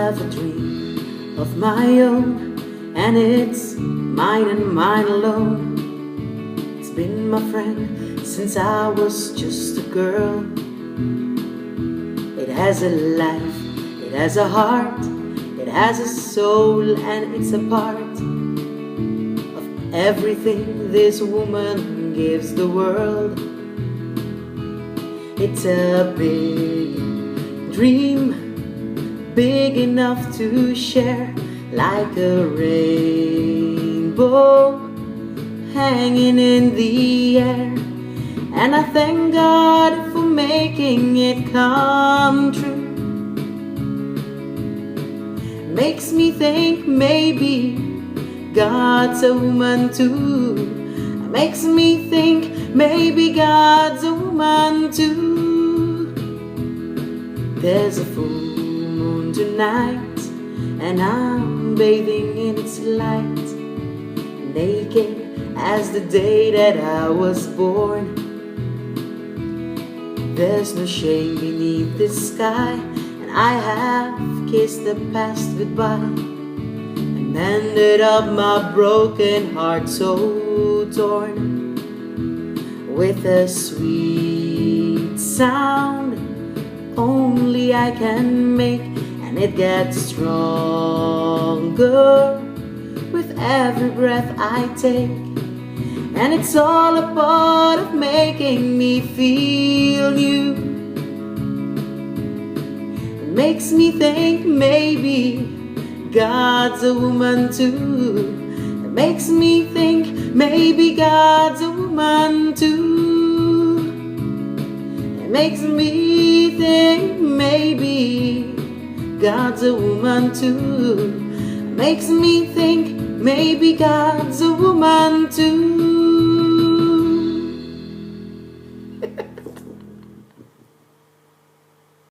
have a dream of my own, and it's mine and mine alone. It's been my friend since I was just a girl. It has a life, it has a heart, it has a soul, and it's a part of everything this woman gives the world. It's a big dream, big enough to share, like a rainbow hanging in the air. And I thank God for making it come true. Makes me think maybe God's a woman too. Makes me think maybe God's a woman too. There's a full moon tonight, and I'm bathing in its light, naked as the day that I was born. There's no shame beneath this sky, and I have kissed the past goodbye, and mended up my broken heart so torn, with a sweet sound only I can make, and it gets stronger with every breath I take. And it's all a part of making me feel new. It makes me think maybe God's a woman too. It makes me think maybe God's a woman too. It makes me think maybe God's a woman too. It makes me think maybe God's a woman too.